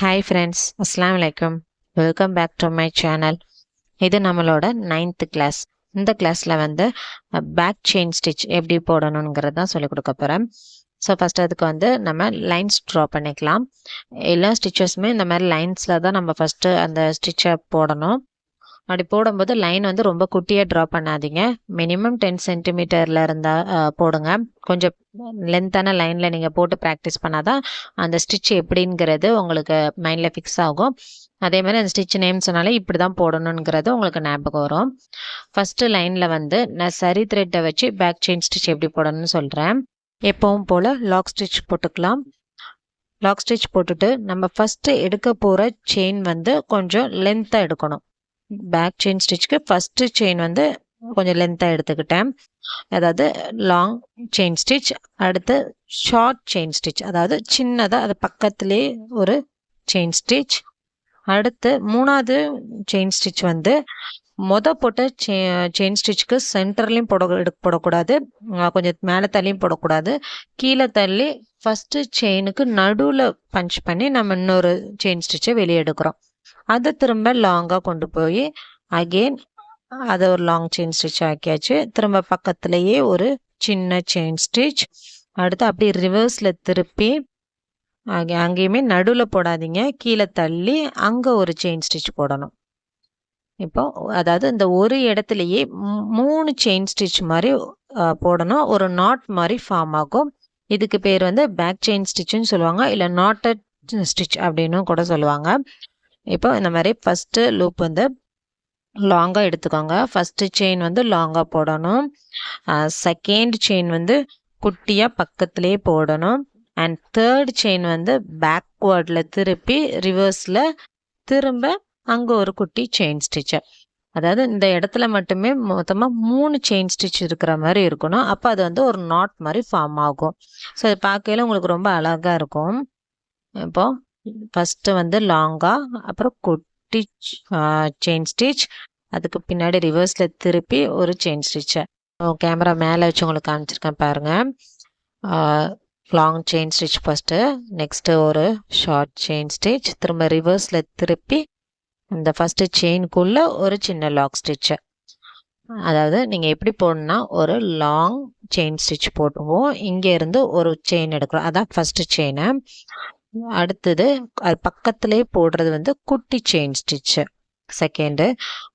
Hi friends, Assalamu alaikum. Welcome back to my channel. இது நம்மளோட 9th class. இந்த கிளாஸ்ல வந்து பேக் செயின் ஸ்டிச் எப்படி போடணுங்கிறது தான் சொல்லிக் கொடுக்க போகிறேன். ஸோ ஃபஸ்ட் அதுக்கு வந்து நம்ம லைன்ஸ் ட்ரா பண்ணிக்கலாம். எல்லா ஸ்டிச்சஸுமே இந்த மாதிரி லைன்ஸில் தான் நம்ம ஃபஸ்ட்டு அந்த ஸ்டிச்சை போடணும். அப்படி போடும்போது லைன் வந்து ரொம்ப குட்டியாக ட்ரா பண்ணாதீங்க. மினிமம் 10 சென்டிமீட்டரில் இருந்தால் போடுங்க. கொஞ்சம் லென்த்தான லைனில் நீங்கள் போட்டு ப்ராக்டிஸ் பண்ணாதான் அந்த ஸ்டிச் எப்படிங்கிறது உங்களுக்கு மைண்டில் ஃபிக்ஸ் ஆகும். அதே மாதிரி அந்த ஸ்டிச் நேம் சொன்னாலே இப்படி தான் போடணுங்கிறது உங்களுக்கு ஞாபகம் வரும். ஃபஸ்ட்டு லைனில் வந்து நான் சரி த்ரெட்டை வச்சு பேக் செயின் ஸ்டிச் எப்படி போடணும்னு சொல்கிறேன். எப்பவும் போல் லாக் ஸ்டிச் போட்டுக்கலாம். லாக் ஸ்டிச் போட்டுட்டு நம்ம ஃபஸ்ட்டு எடுக்க போகிற செயின் வந்து கொஞ்சம் லென்த்தாக எடுக்கணும். பேக் செயின் ஸ்டிச்சுக்கு ஃபஸ்ட்டு செயின் வந்து கொஞ்சம் லென்த்தாக எடுத்துக்கிட்டேன். அதாவது லாங் செயின் ஸ்டிச், அடுத்து ஷார்ட் செயின் ஸ்டிச், அதாவது சின்னதாக அது பக்கத்துலேயே ஒரு செயின் ஸ்டிச். அடுத்து மூணாவது செயின் ஸ்டிச் வந்து போட்ட செயின் ஸ்டிச்சுக்கு சென்டர்லேயும் போடக்கூடாது, கொஞ்சம் மேலே தள்ளியும் போடக்கூடாது. கீழே தள்ளி ஃபஸ்ட்டு செயினுக்கு நடுவில் பஞ்ச் பண்ணி நம்ம இன்னொரு செயின் ஸ்டிச்சை வெளியே எடுக்கிறோம். அதை திரும்ப லாங்காக கொண்டு போய் அகெயின் அதை ஒரு லாங் செயின் ஸ்டிச் ஆக்கியாச்சு. திரும்ப பக்கத்துலேயே ஒரு சின்ன செயின் ஸ்டிச். அடுத்து அப்படி ரிவர்ஸில் திருப்பி அங்கேயுமே நடுவில் போடாதீங்க, கீழே தள்ளி அங்கே ஒரு செயின் ஸ்டிச் போடணும். இப்போ அதாவது இந்த ஒரு இடத்துலையே 3 செயின் ஸ்டிச் மாதிரி போடணும். ஒரு நாட் மாதிரி ஃபார்ம் ஆகும். இதுக்கு பேர் வந்து பேக் செயின் ஸ்டிச்சுன்னு சொல்லுவாங்க, இல்லை நாட்டட் ஸ்டிச் அப்படின்னு கூட சொல்லுவாங்க. இப்போ இந்த மாதிரி ஃபஸ்ட்டு லூப் வந்து லாங்காக எடுத்துக்கோங்க. ஃபஸ்ட்டு செயின் வந்து லாங்காக போடணும். செகண்ட் செயின் வந்து குட்டியாக பக்கத்துலேயே போடணும். அண்ட் தேர்ட் செயின் வந்து பேக்வேர்டில் திருப்பி ரிவர்ஸில் திரும்ப அங்கே ஒரு குட்டி செயின் ஸ்டிச்சு. அதாவது இந்த இடத்துல மட்டுமே மொத்தமாக 3 செயின் ஸ்டிச் இருக்கிற மாதிரி இருக்கணும். அப்போ அது வந்து ஒரு நாட் மாதிரி ஃபார்ம் ஆகும். ஸோ அது பார்க்கையில உங்களுக்கு ரொம்ப அழகாக இருக்கும். இப்போது ஃபஸ்ட்டு வந்து லாங்காக, அப்புறம் குட்டி செயின் ஸ்டிச், அதுக்கு பின்னாடி ரிவர்ஸில் திருப்பி ஒரு செயின் ஸ்டிச்சை கேமரா மேலே வச்சு உங்களுக்கு காமிச்சிருக்கேன் பாருங்கள். Long chain stitch first, next ஒரு ஷார்ட் செயின் ஸ்டிச், திரும்ப ரிவர்ஸில் திருப்பி இந்த ஃபஸ்ட்டு செயினுக்குள்ளே ஒரு சின்ன லாக் ஸ்டிச்சு. அதாவது நீங்கள் எப்படி போடணும்னா ஒரு லாங் செயின் ஸ்டிச் போட்டுவோம், இங்கேருந்து ஒரு செயின் எடுக்கிறோம், அதான் ஃபஸ்ட்டு செயினை. அடுத்தது அது பக்கத்துலேயே போடுறது வந்து குட்டி செயின் ஸ்டிச்சு செகண்டு.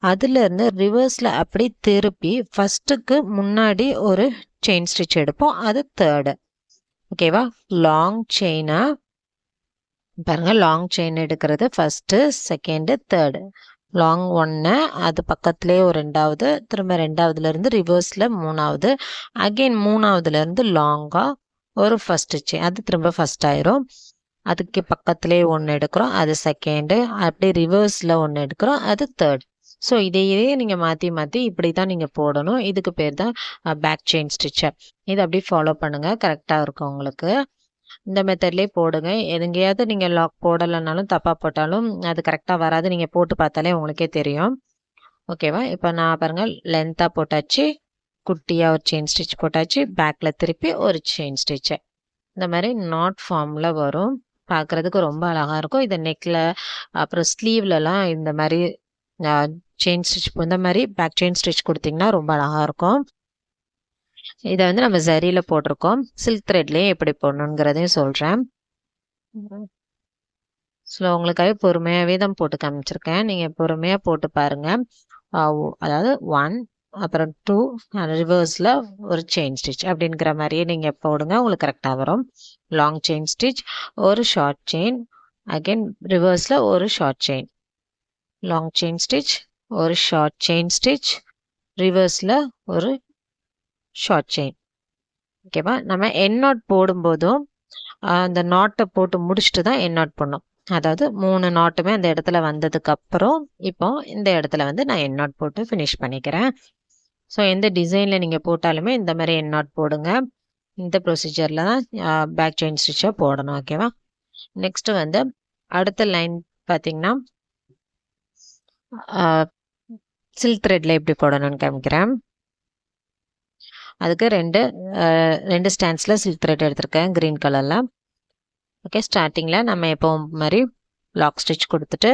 அதுலேருந்து ரிவர்ஸில் அப்படி திருப்பி ஃபஸ்ட்டுக்கு முன்னாடி ஒரு செயின் ஸ்டிச் எடுப்போம், அது தேர்டு. ஓகேவா? லாங் செயினை பாருங்கள், லாங் செயின் எடுக்கிறது ஃபஸ்ட்டு, செகண்டு, தேர்டு. லாங் ஒன்று, அது பக்கத்துலேயே ஒரு ரெண்டாவது, திரும்ப ரெண்டாவதுலேருந்து ரிவர்ஸில் மூணாவது, அகெயின் மூணாவதுலேருந்து லாங்காக ஒரு ஃபஸ்ட்டு செயின், அது திரும்ப ஃபஸ்ட் ஆயிரும். அதுக்கு பக்கத்துலேயே ஒன்று எடுக்கிறோம், அது செகண்டு. அப்படியே ரிவர்ஸில் ஒன்று எடுக்கிறோம், அது தேர்ட். ஸோ இதையே நீங்கள் மாற்றி மாற்றி இப்படி தான் நீங்கள் போடணும். இதுக்கு பேர் தான் பேக் செயின் ஸ்டிச்சு. இது அப்படியே ஃபாலோ பண்ணுங்கள், கரெக்டாக இருக்கும் உங்களுக்கு. இந்த மெத்தட்லேயே போடுங்க. எங்கேயாவது நீங்கள் லாக் போடலைனாலும் தப்பாக போட்டாலும் அது கரெக்டாக வராது. நீங்கள் போட்டு பார்த்தாலே உங்களுக்கே தெரியும். ஓகேவா? இப்போ நான் பாருங்கள், லென்த்தாக போட்டாச்சு, குட்டியாக ஒரு செயின் ஸ்டிச் போட்டாச்சு, பேக்கில் திருப்பி ஒரு செயின் ஸ்டிச்சு. இந்த மாதிரி நாட் ஃபார்மில் வரும். பார்க்குறதுக்கு ரொம்ப அழகாக இருக்கும். இதை நெக்கில் அப்புறம் ஸ்லீவ்லலாம் இந்த மாதிரி செயின் ஸ்டிச், இந்த மாதிரி பேக் செயின் ஸ்டிச் கொடுத்திங்கன்னா ரொம்ப அழகாக இருக்கும். இதை வந்து நம்ம சரியில் போட்டிருக்கோம். சில்க் த்ரெட்லேயே எப்படி போடணுங்கிறதையும் சொல்கிறேன். ஸோ உங்களுக்காக பொறுமையாகவே தான் போட்டு காமிச்சிருக்கேன். நீங்கள் பொறுமையாக போட்டு பாருங்கள். அதாவது 1, அப்புறம் 2, ரிவர்ஸில் ஒரு செயின் ஸ்டிச் அப்படிங்கிற மாதிரியே நீங்கள் போடுங்க, உங்களுக்கு கரெக்டாக வரும். லாங் செயின் ஸ்டிச், ஒரு ஷார்ட் செயின், அகெயின் ரிவர்ஸில் ஒரு short chain, long chain stitch, ஒரு ஷார்ட் செயின் ஸ்டிச், ரிவர்ஸில் ஒரு ஷார்ட் செயின். ஓகேவா? நம்ம என் நாட் போடும்போதும் அந்த நாட்டை போட்டு முடிச்சுட்டு தான் என் நாட் பண்ணணும். அதாவது 3 நாட்டுமே அந்த இடத்துல வந்ததுக்கப்புறம் இப்போ இந்த இடத்துல வந்து நான் என் நாட் போட்டு ஃபினிஷ் பண்ணிக்கிறேன். ஸோ எந்த டிசைனில் நீங்கள் போட்டாலுமே இந்த மாதிரி என் நாட் போடுங்க. இந்த ப்ரொசீஜரில் தான் பேக் செயின் ஸ்டிச்சை போடணும். ஓகேவா? நெக்ஸ்ட்டு வந்து அடுத்த லைன் பார்த்திங்கன்னா சில்க் த்ரெட்டில் எப்படி போடணும்னு காமிக்கிறேன். அதுக்கு ரெண்டு ஸ்டாண்ட்ஸில் சில்க் த்ரெட் எடுத்திருக்கேன் க்ரீன் கலரில். ஓகே, ஸ்டார்டிங்கில் நம்ம எப்போ மாதிரி லாக் ஸ்டிச் கொடுத்துட்டு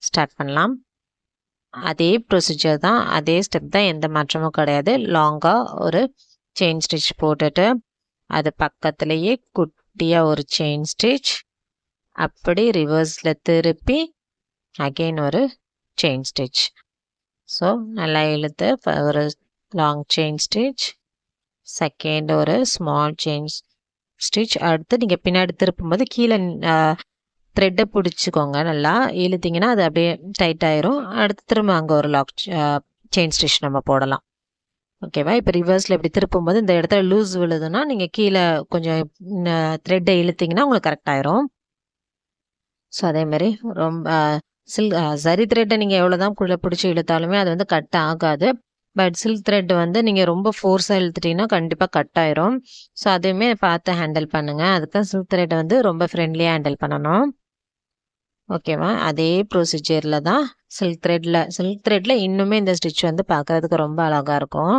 ஸ்டார்ட் பண்ணலாம். அதே ப்ரொசீஜர் தான், அதே ஸ்டெப் தான், எந்த மாற்றமும் கிடையாது. லாங்காக ஒரு செயின் ஸ்டிச் போட்டுட்டு அது பக்கத்துலேயே குட்டியாக ஒரு செயின் ஸ்டிச், அப்படி ரிவர்ஸில் திருப்பி அகெயின் ஒரு செயின் ஸ்டிச். ஸோ நல்லா இழுத்து ஒரு லாங் செயின் ஸ்டிச், செகண்ட் ஒரு ஸ்மால் செயின் ஸ்டிச். அடுத்து நீங்கள் பின்னாடி திருப்பும்போது கீழே த்ரெட்டை பிடிச்சிக்கோங்க, நல்லா இழுத்திங்கன்னா அது அப்படியே டைட் ஆயிரும். அடுத்து திரும்ப அங்கே ஒரு லாக் செயின் ஸ்டிச் நம்ம போடலாம். ஓகேவா? இப்போ ரிவர்ஸில் இப்படி திருப்பும்போது இந்த இடத்துல லூஸ் விழுதுன்னா நீங்கள் கீழே கொஞ்சம் த்ரெட்டை இழுத்திங்கன்னா உங்களுக்கு கரெக்டாயிரும். ஸோ அதேமாதிரி ரொம்ப சரி த்ரெட்டை நீங்கள் எவ்வளோ தான் பிடிச்சி இழுத்தாலுமே அது வந்து கட் ஆகாது. பட் சில்க் த்ரெட் வந்து நீங்கள் ரொம்ப ஃபோர்ஸாக இழுத்துட்டிங்கன்னா கண்டிப்பாக கட் ஆயிரும். ஸோ அதையுமே பார்த்து ஹேண்டில் பண்ணுங்கள். அதுக்கு சில்க் த்ரெட்டை வந்து ரொம்ப ஃப்ரெண்ட்லியாக ஹேண்டில் பண்ணணும். ஓகேவா? அதே ப்ரொசீஜரில் தான் சில்க் த்ரெட்டில் இன்னுமே இந்த ஸ்டிச் வந்து பார்க்குறதுக்கு ரொம்ப அழகாக இருக்கும்.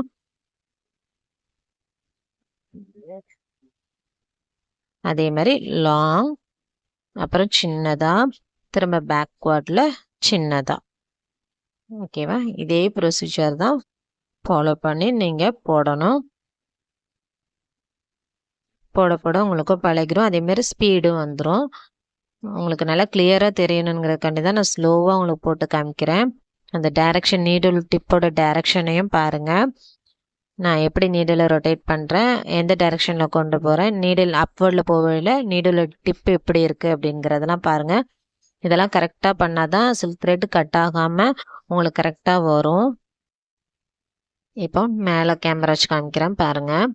அதே மாதிரி லாங், அப்புறம் சின்னதாக, திரும்ப பேக்வேர்டில் சின்னதாக. ஓகேவா? இதே ப்ரொசீஜர் தான் ஃபாலோ பண்ணி நீங்கள் போடணும். போட போட உங்களுக்கு பழகிடும். அதேமாரி ஸ்பீடும் வந்துடும். உங்களுக்கு நல்லா கிளியராக தெரியணுங்கிறதுக்காண்டி தான் நான் ஸ்லோவாக உங்களுக்கு போட்டு காமிக்கிறேன். அந்த டைரக்ஷன், நீடில் டிப்போட டைரக்ஷனையும் பாருங்கள். நான் எப்படி நீடில் ரொட்டேட் பண்ணுறேன், எந்த டைரக்ஷனில் கொண்டு போகிறேன், நீடில் அப்வர்டில் போகல நீடில் டிப் எப்படி இருக்குது அப்படிங்கிறதெல்லாம் பாருங்கள். இதெல்லாம் கரெக்டாக பண்ணால் தான் சில்க் த்ரெட் கட் ஆகாமல் உங்களுக்கு கரெக்டாக வரும். இப்போ மேலே கேமரா வச்சு காமிக்கிறேன் பாருங்கள்.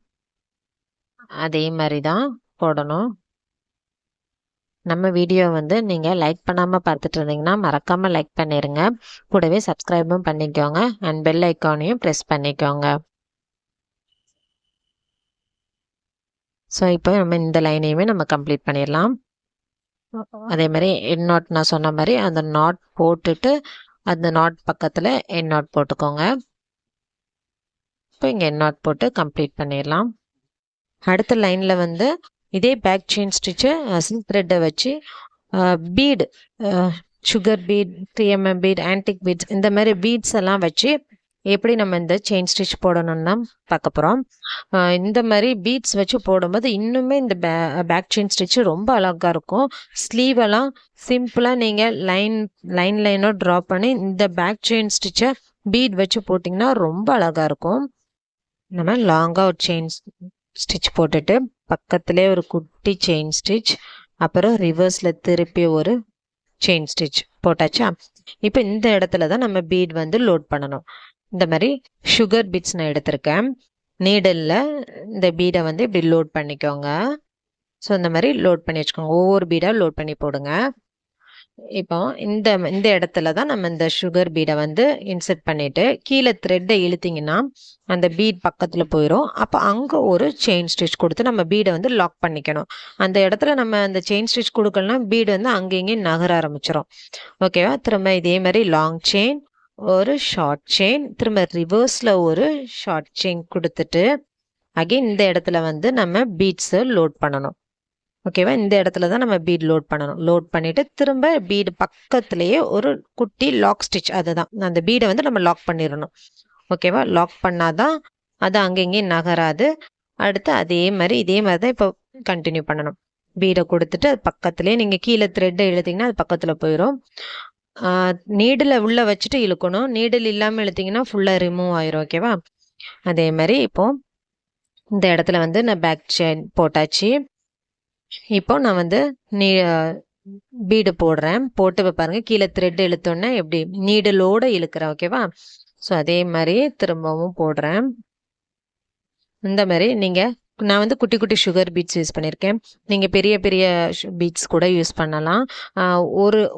அதே மாதிரி தான் போடணும். நம்ம வீடியோ வந்து நீங்கள் லைக் பண்ணாமல் பார்த்துட்டு இருந்தீங்கன்னா மறக்காமல் லைக் பண்ணிடுங்க. கூடவே சப்ஸ்கிரைபும் பண்ணிக்கோங்க அண்ட் பெல் ஐக்கானையும் ப்ரெஸ் பண்ணிக்கோங்க. ஸோ இப்போ நம்ம இந்த லைனையுமே நம்ம கம்ப்ளீட் பண்ணிடலாம். அதே மாதிரி என் நாட் நான் சொன்ன மாதிரி அந்த நாட் போட்டுட்டு அந்த நாட் பக்கத்தில் என் நாட் போட்டுக்கோங்க. இப்போ இங்கே என் நாட் போட்டு கம்ப்ளீட் பண்ணிடலாம். அடுத்த லைனில் வந்து இதே பேக் செயின் ஸ்டிச்சு சில்க் த்ரெட்டை வச்சு bead, sugar bead, 3mm bead, antique beads, இந்த மாதிரி பீட்ஸ் எல்லாம் வச்சு எப்படி நம்ம இந்த செயின் ஸ்டிச் போடணும்னு தான் பார்க்க போகிறோம். இந்த மாதிரி பீட்ஸ் வச்சு போடும்போது இன்னுமே இந்த பேக் செயின் ஸ்டிச்சு ரொம்ப அழகாக இருக்கும். ஸ்லீவெல்லாம் சிம்பிளாக நீங்கள் லைனோ ட்ரா பண்ணி இந்த பேக் செயின் ஸ்டிச்சை பீட் வச்சு போட்டிங்கன்னா ரொம்ப அழகாக இருக்கும். நம்ம லாங்காக ஒரு செயின் ஸ்டிச் போட்டுட்டு பக்கத்துலேயே ஒரு குட்டி செயின் ஸ்டிச், அப்புறம் ரிவர்ஸில் திருப்பி ஒரு செயின் ஸ்டிச் போட்டாச்சா. இப்போ இந்த இடத்துல தான் நம்ம பீட் வந்து லோட் பண்ணணும். இந்த மாதிரி சுகர் பீட்ஸ் நான் எடுத்திருக்கேன். நீடலில் இந்த பீடை வந்து இப்படி லோட் பண்ணிக்கோங்க. ஸோ இந்த மாதிரி லோட் பண்ணி வச்சுக்கோங்க. ஒவ்வொரு பீடாக லோட் பண்ணி போடுங்க. இப்போ இந்த இடத்துல தான் நம்ம இந்த சுகர் பீடை வந்து இன்சர்ட் பண்ணிவிட்டு கீழே த்ரெட்டை இழுத்திங்கன்னா அந்த பீட் பக்கத்தில் போயிடும். அப்போ அங்கே ஒரு செயின் ஸ்டிச் கொடுத்து நம்ம பீடை வந்து லாக் பண்ணிக்கணும். அந்த இடத்துல நம்ம அந்த செயின் ஸ்டிச் கொடுக்கலனா பீடு வந்து அங்கே இங்கேயும் நகர ஆரம்பிச்சிடும். ஓகேவா? திரும்ப இதே மாதிரி லாங் செயின், ஒரு ஷார்ட் செயின், திரும்ப ரிவர்ஸில் ஒரு ஷார்ட் செயின் கொடுத்துட்டு அகைன் இந்த இடத்துல வந்து நம்ம பீட்ஸை லோட் பண்ணணும். ஓகேவா? இந்த இடத்துல தான் நம்ம பீட் லோட் பண்ணணும். லோட் பண்ணிவிட்டு திரும்ப பீடு பக்கத்துலேயே ஒரு குட்டி லாக் ஸ்டிச், அதுதான் அந்த பீடை வந்து நம்ம லாக் பண்ணிடணும். ஓகேவா? லாக் பண்ணாதான் அது அங்கங்கேயும் நகராது. அடுத்து இதே மாதிரி தான் இப்போ கண்டினியூ பண்ணணும். பீடை கொடுத்துட்டு அது பக்கத்துலேயே நீங்கள் கீழே த்ரெட்டை இழுத்திங்கன்னா அது பக்கத்தில் போயிடும். நீடில் உள்ளே வச்சுட்டு இழுக்கணும். நீடில் இல்லாமல் இழுத்திங்கன்னா ஃபுல்லாக ரிமூவ் ஆயிரும். ஓகேவா? அதே மாதிரி இப்போது இந்த இடத்துல வந்து நான் பேக் செயின் போட்டாச்சு. இப்போ நான் வந்து பீடு போடுறேன். போட்டு பாருங்க, கீழே த்ரெட் இழுத்தோன்னே எப்படி நீடலோடு இழுக்கிறேன். ஓகேவா? ஸோ அதே மாதிரி திரும்பவும் போடுறேன். இந்த மாதிரி நான் வந்து குட்டி குட்டி சுகர் பீட்ஸ் யூஸ் பண்ணியிருக்கேன். நீங்கள் பெரிய பெரிய பீட்ஸ் கூட யூஸ் பண்ணலாம்.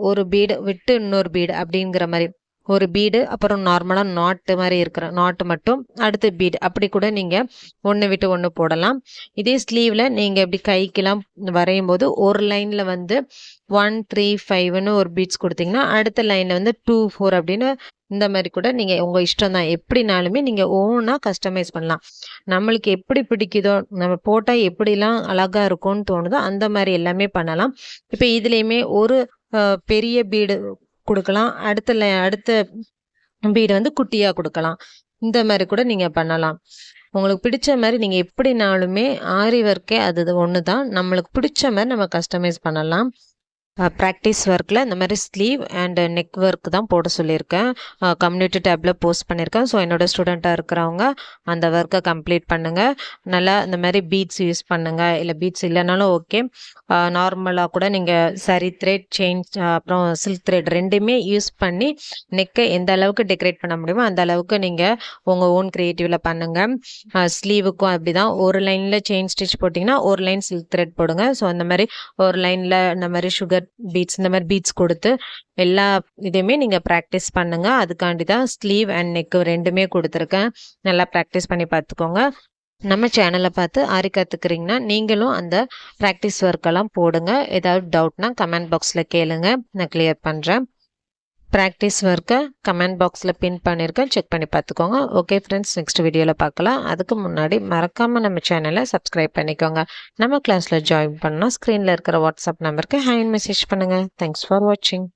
ஒரு பீடு விட்டு இன்னொரு பீடு அப்படிங்கிற மாதிரி ஒரு பீடு, அப்புறம் நார்மலாக நாட்டு மாதிரி இருக்கிற நாட்டு மட்டும், அடுத்து பீடு, அப்படி கூட நீங்கள் ஒன்று விட்டு ஒன்று போடலாம். இதே ஸ்லீவில் நீங்கள் இப்படி கைக்கெல்லாம் வரையும் போது ஒரு லைனில் வந்து 1 3 5ன்னு ஒரு பீட்ஸ் கொடுத்தீங்கன்னா அடுத்த லைனில் வந்து 2 4 அப்படின்னு இந்த மாதிரி கூட நீங்கள் உங்கள் இஷ்டம் தான். எப்படினாலுமே நீங்கள் ஓனாக கஸ்டமைஸ் பண்ணலாம். நம்மளுக்கு எப்படி பிடிக்குதோ, நம்ம போட்டால் எப்படிலாம் அழகாக இருக்கும்னு தோணுதோ அந்த மாதிரி எல்லாமே பண்ணலாம். இப்போ இதுலேயுமே ஒரு பெரிய பீடு கொடுக்கலாம், அடுத்த பீடு வந்து குட்டியாக கொடுக்கலாம். இந்த மாதிரி கூட நீங்கள் பண்ணலாம். உங்களுக்கு பிடிச்ச மாதிரி நீங்கள் எப்படினாலுமே ஆரி ஒர்க்கே அது ஒன்று தான். நம்மளுக்கு பிடிச்ச மாதிரி நம்ம கஸ்டமைஸ் பண்ணலாம். ப்ராக்டிஸ் ஒர்க்கில் இந்த மாதிரி ஸ்லீவ் அண்ட் நெக் ஒர்க் தான் போட சொல்லியிருக்கேன். கம்யூனிட்டி டேப்பில் போஸ்ட் பண்ணியிருக்கேன். ஸோ என்னோடய ஸ்டூடெண்ட்டாக இருக்கிறவங்க அந்த ஒர்க்கை கம்ப்ளீட் பண்ணுங்கள். நல்லா இந்த மாதிரி பீட்ஸ் யூஸ் பண்ணுங்கள், இல்லை பீட்ஸ் இல்லைனாலும் ஓகே. நார்மலாக கூட நீங்கள் சரி த்ரெட், செயின், அப்புறம் சில்க் த்ரெட் ரெண்டுமே யூஸ் பண்ணி நெக்கை எந்த அளவுக்கு டெக்கரேட் பண்ண முடியுமோ அந்த அளவுக்கு நீங்கள் உங்கள் ஓன் க்ரியேட்டிவில் பண்ணுங்கள். ஸ்லீவுக்கும் அப்படி தான். ஒரு லைனில் செயின் ஸ்டிச் போட்டிங்கன்னா ஒரு லைன் சில்க் த்ரெட் போடுங்க. ஸோ அந்த மாதிரி ஒரு லைனில் இந்த மாதிரி சுகர் பீட்ஸ், இந்த மாதிரி பீட்ஸ் கொடுத்து எல்லா இதையுமே நீங்கள் ப்ராக்டிஸ் பண்ணுங்கள். அதுக்காண்டி தான் ஸ்லீவ் அண்ட் நெக்கு ரெண்டுமே கொடுத்துருக்கேன். நல்லா ப்ராக்டிஸ் பண்ணி பார்த்துக்கோங்க. நம்ம சேனலை பார்த்து ஆரி கற்றுக்குறீங்கன்னா நீங்களும் அந்த ப்ராக்டிஸ் ஒர்க்கெல்லாம் போடுங்க. ஏதாவது டவுட்னா கமெண்ட் பாக்ஸில் கேளுங்க, நான் கிளியர் பண்ணுறேன். ப்ராக்டிஸ் ஒர்க்கை கமெண்ட் பாக்ஸில் பின் பண்ணியிருக்கேன், செக் பண்ணி பார்த்துக்கோங்க. ஓகே ஃப்ரெண்ட்ஸ், நெக்ஸ்ட் வீடியோவில் பார்க்கலாம். அதுக்கு முன்னாடி மறக்காமல் நம்ம சேனலை சப்ஸ்கிரைப் பண்ணிக்கோங்க. நம்ம கிளாஸில் ஜாயின் பண்ணால் ஸ்க்ரீனில் இருக்கிற வாட்ஸ்அப் நம்பருக்கு ஹேண்ட் மெசேஜ் பண்ணுங்கள். தேங்க்ஸ் ஃபார் வாட்சிங்.